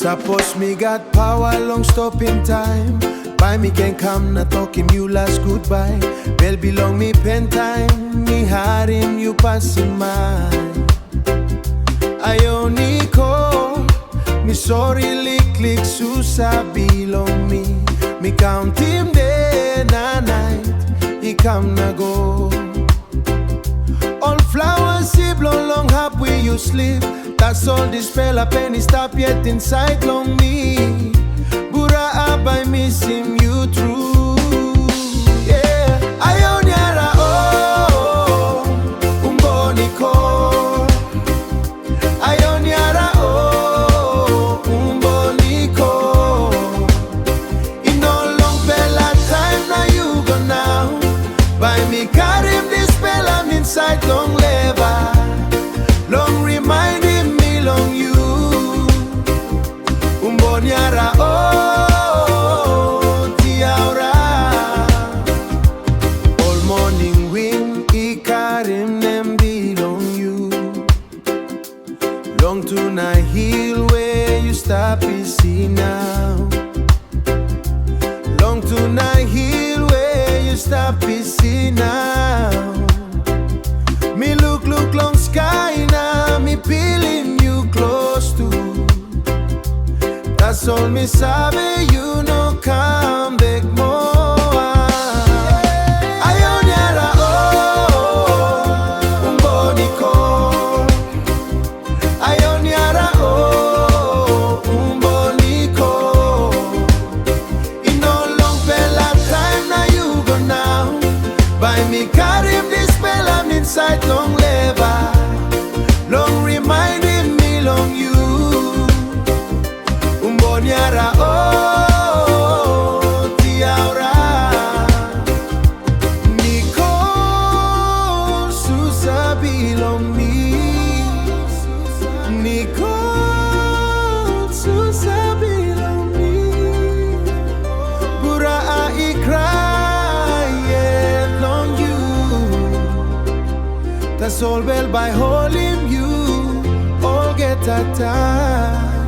Suppose me got power, long stop in time. By me can come, not talking you last goodbye. Well belong me pen time, me heart in you passing mine. Ayo Nicole, me sorry lick Susa Bilong Mi. Me count him day na night, he come na go. All flowers he blow long up where you sleep. That's all this fella penny stop yet inside long me. Bura up I miss him you true. Yeah, ayo nyara oh, umbo Nicole. Ayo nyara oh, umbo Nicole. In no long fella time now you go now. By me carry this fella I'm inside long lever. Long reminding me long you. Umbo nyara oh, tiaura. All morning wind I karim them belong you. Long to na hill where you stop is see now. Long to na hill where you stop is see now. Me look long sky now, me feeling you close to. That's all me sabe, you know come back more. Ayo nyara oh, umbo Nicole. Ayo nyara oh, umbo Nicole. In no long fella time now you go now. By me carry this fella I'm inside long lever. Long reminding me long you. Umbo nyara oh, tiaura. Nicole, Susa Bilong Mi. Nicole, Susa Bilong Mi. Bura I cry yet long you. That's all well by holding you. All get a time.